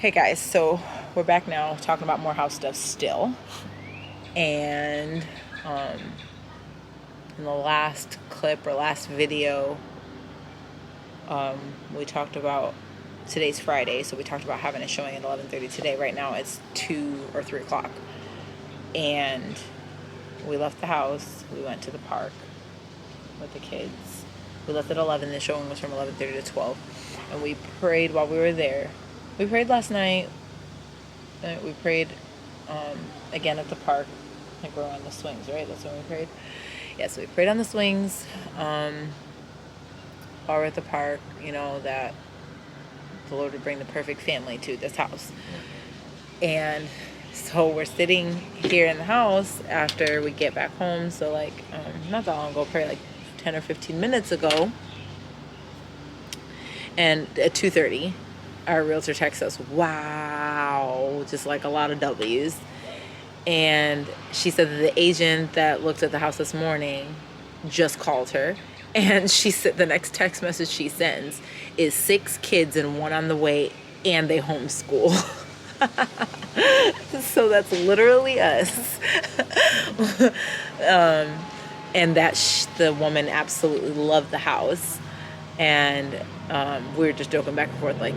Hey guys, so we're back now talking about more house stuff still. And um, in the last clip or last video, we talked about today's Friday, so we talked about having a showing at 11:30 today. Right now it's 2 or 3 o'clock. And we left the house, we went to the park with the kids. We left at 11, the showing was from 11:30 to 12. And we prayed while we were there. We prayed last night. We prayed again at the park. I think we're on the swings, right? That's when we prayed. Yeah, so we prayed on the swings while we're at the park, that the Lord would bring the perfect family to this house. And so we're sitting here in the house after we get back home. So not that long ago, probably like 10 or 15 minutes ago. And at 2:30, our realtor texts us, wow, just like a lot of W's. And she said that the agent that looked at the house this morning just called her. And she said the next text message she sends is 6 kids and 1 on the way, and they homeschool. So that's literally us. And that the woman absolutely loved the house. And we were just joking back and forth, like,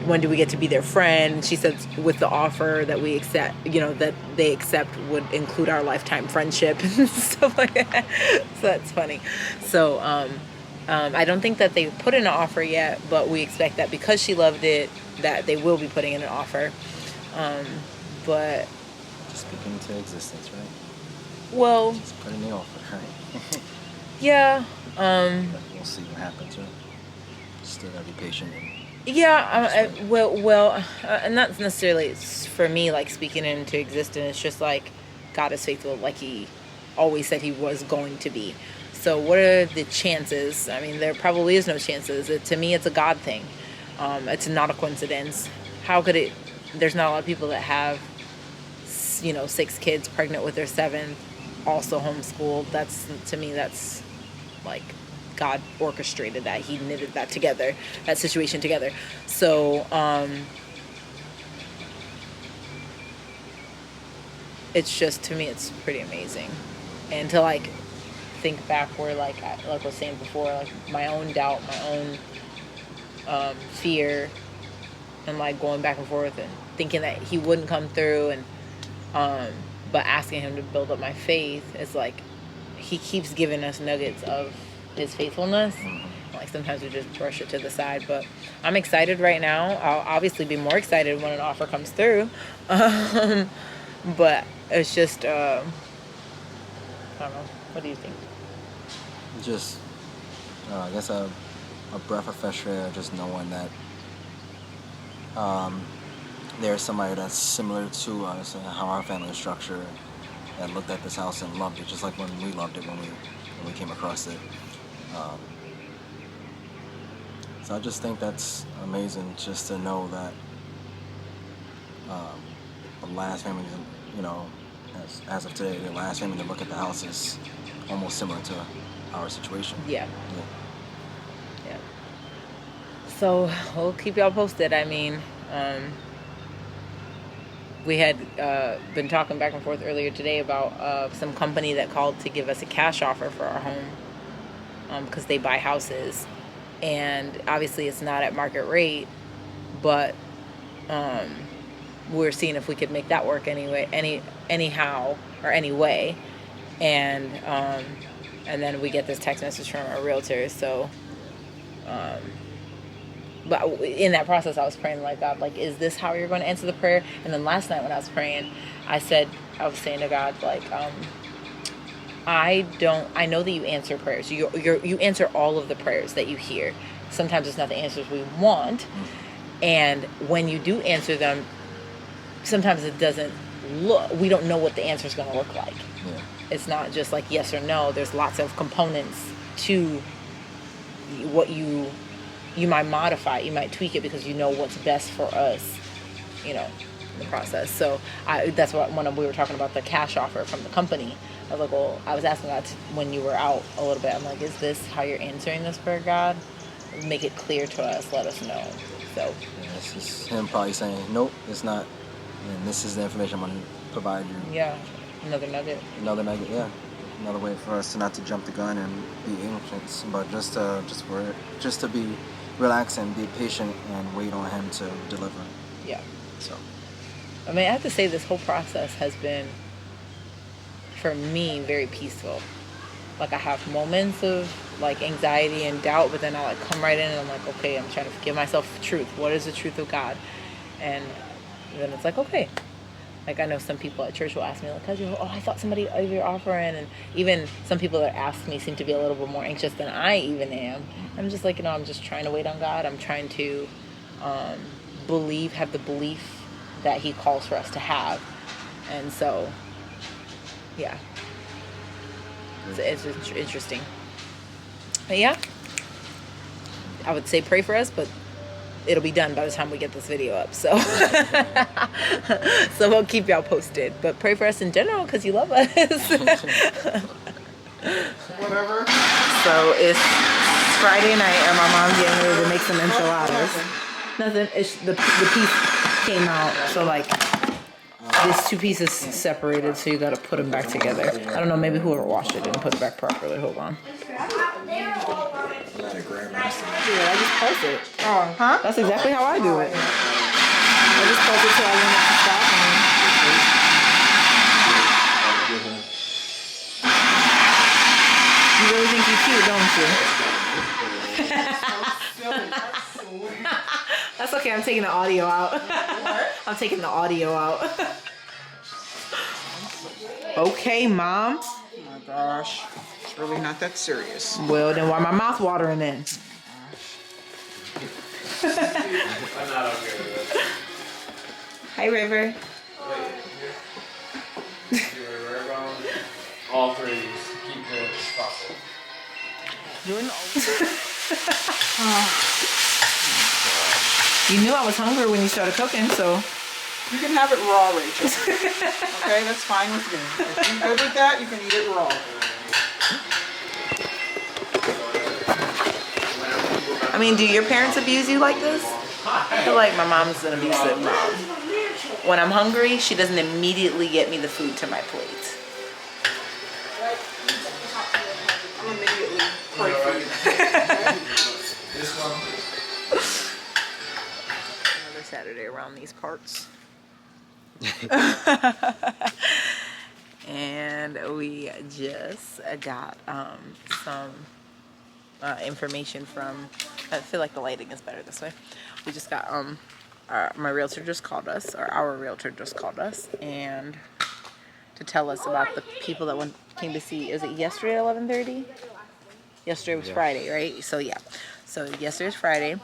when do we get to be their friend? And she said with the offer that we accept, that they accept would include our lifetime friendship and stuff like that. So that's funny. So I don't think that they put in an offer yet, but we expect that because she loved it, that they will be putting in an offer. But just speaking into existence, right? Well, just put in the offer, right? Yeah. We'll see what happens, right? Still gotta be patient. Yeah. And not necessarily for me, like speaking into existence. It's just like God is faithful, like He always said He was going to be. So what are the chances? I mean, there probably is no chances. To me, it's a God thing. It's not a coincidence. How could it? There's not a lot of people that have, 6 kids, pregnant with their 7th, also homeschooled. To me, that's like God orchestrated that. He knitted that together, that situation together. So it's just, to me, it's pretty amazing. And to think back where like I was saying before, like my own doubt, my own fear, and going back and forth and thinking that He wouldn't come through, and but asking Him to build up my faith. It's like He keeps giving us nuggets of His faithfulness. Like sometimes we just brush it to the side, but I'm excited right now. I'll obviously be more excited when an offer comes through. But it's just I don't know. What do you think? Just I guess a breath of fresh air, just knowing that there's somebody that's similar to us and how our family is structured, that looked at this house and loved it, just like when we loved it when we came across it. So I just think that's amazing, just to know that the last family, as of today, the last family to look at the house is almost similar to our situation. Yeah. So we'll keep y'all posted. I mean, we had been talking back and forth earlier today about some company that called to give us a cash offer for our home, because they buy houses, and obviously it's not at market rate, but we're seeing if we could make that work anyhow or any way, and then we get this text message from our realtor. So but in that process, I was praying like, God, like, is this how you're going to answer the prayer? And then last night when I was praying, I was saying to God, like, I know that you answer prayers. You answer all of the prayers that you hear. Sometimes it's not the answers we want. And when you do answer them, sometimes it doesn't we don't know what the answer is going to look like. Yeah. It's not just like yes or no. There's lots of components to what you might modify, you might tweak it because you know what's best for us, in the process. So that's what when we were talking about the cash offer from the company, I was like, well, I was asking God when you were out a little bit, I'm like, is this how you're answering this prayer, God? make it clear to us, let us know. So Yeah, it's just him probably saying, nope, it's not. And this is the information I'm going to provide you. yeah, another nugget. Another nugget, yeah. Another way for us to not to jump the gun and be anxious, but just to be relaxed and be patient and wait on him to deliver. Yeah. So. I mean, I have to say this whole process has been, for me, very peaceful. Like, I have moments of like anxiety and doubt, but then I like come right in and I'm like, okay, I'm trying to give myself the truth. What is the truth of God? And then it's like, okay. Like, I know some people at church will ask me, like, I thought somebody of your offering. And even some people that ask me seem to be a little bit more anxious than I even am. I'm just like, I'm just trying to wait on God. I'm trying to have the belief that he calls for us to have. And so, yeah. It's interesting. But yeah, I would say pray for us, but it'll be done by the time we get this video up. So, so we'll keep y'all posted. But pray for us in general because you love us. Whatever. So it's Friday night, and my mom's getting ready to make some enchiladas. Nothing. The piece came out, so like these two pieces separated, so you got to put them back together. I don't know, maybe whoever washed it didn't put it back properly. Hold on. Yeah, I just pulse it. Oh, huh? That's exactly how I do it. I just pulse it till I want it to stop. You really think you're cute, don't you? That's okay, I'm taking the audio out. I'm taking the audio out. Okay, Mom. Oh my gosh. It's really not that serious. Well, then why my mouth watering then? I'm not okay with it. Hi, River. All three of these. Keep the possible. You knew I was hungry when you started cooking, so. You can have it raw, Rachel. Okay, that's fine with me. If you're good with that, you can eat it raw. I mean, do your parents abuse you like this? I feel like my mom's an abusive mom. When I'm hungry, she doesn't immediately get me the food to my plate. I'll immediately pray for you. This one. Another Saturday around these parts. And we just got some information from, I feel like the lighting is better this way. We just got my realtor just called us, or our realtor just called us, and to tell us about the people that came to see. Was it yesterday at 11:30? Yesterday was Friday, right? So yeah, so yesterday was Friday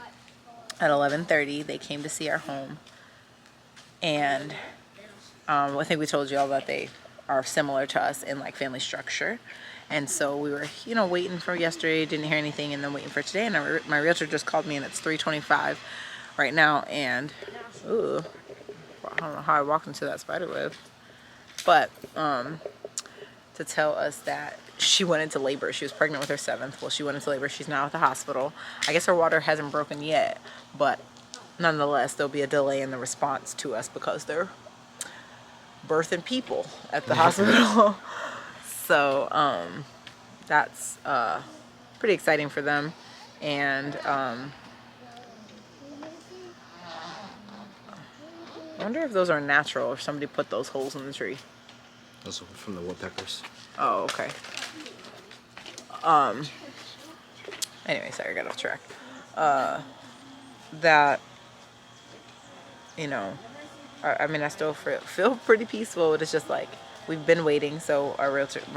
at 11:30. They came to see our home, and I think we told you all that they are similar to us in like family structure. And so we were, waiting for yesterday, didn't hear anything, and then waiting for today. And my realtor just called me, and it's 3:25 right now. And ooh, I don't know how I walked into that spider web, but to tell us that she went into labor. She was pregnant with her 7th. Well, she went into labor. She's now at the hospital. I guess her water hasn't broken yet, but nonetheless, there'll be a delay in the response to us because they're birthing people at the hospital. So that's pretty exciting for them. And I wonder if those are natural, or if somebody put those holes in the tree. Those are from the woodpeckers. Oh, okay. Anyway, sorry, I got off track. That, I mean, I still feel pretty peaceful. It's just like, we've been waiting, so my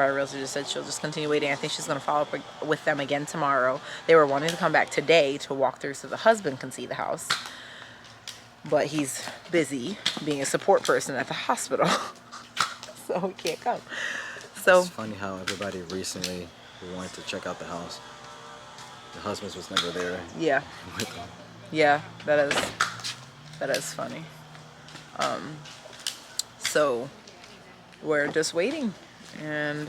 realtor just said she'll just continue waiting. I think she's going to follow up with them again tomorrow. They were wanting to come back today to walk through so the husband can see the house. But he's busy being a support person at the hospital. So he can't come. So It's funny how everybody recently wanted to check out the house. The husband was never there. yeah. With them. Yeah, that is funny. So we're just waiting and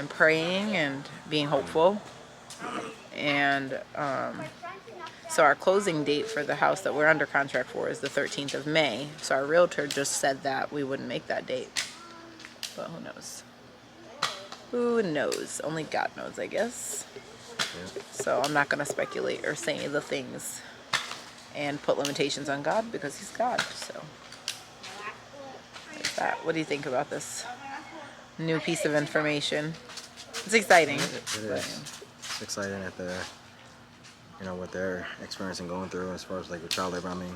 praying and being hopeful And so our closing date for the house that we're under contract for is the 13th of May. So our realtor just said that we wouldn't make that date. But who knows? Who knows? Only God knows, I guess. Yeah. So I'm not going to speculate or say the things and put limitations on God because he's God. So that's that. What do you think about this new piece of information? It's exciting. It is. It's exciting at the, what they're experiencing going through as far as like with child labor. I mean,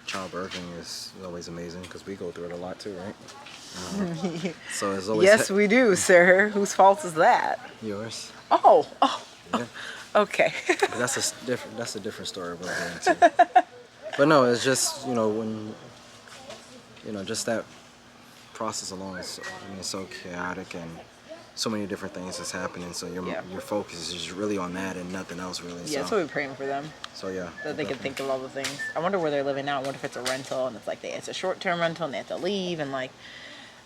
childbirthing is always amazing because we go through it a lot too, right? So it's always Yes, we do, sir. Whose fault is that? yours. Oh. Yeah. Okay. But that's a different story we'll get into. But no, it's just when just that process alone is so chaotic and so many different things that's happening. So your focus is really on that and nothing else really. Yeah, so we're praying for them. So yeah. That they can think of all the things. I wonder where they're living now. I wonder if it's a rental and it's like it's a short-term rental and they have to leave and like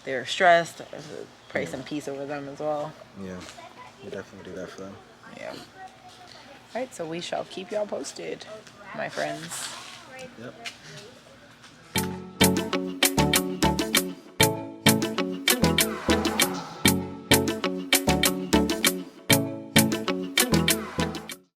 they're stressed. Pray some peace over them as well. Yeah, we definitely do that for them. Yeah. All right, so we shall keep y'all posted, my friends. Yep.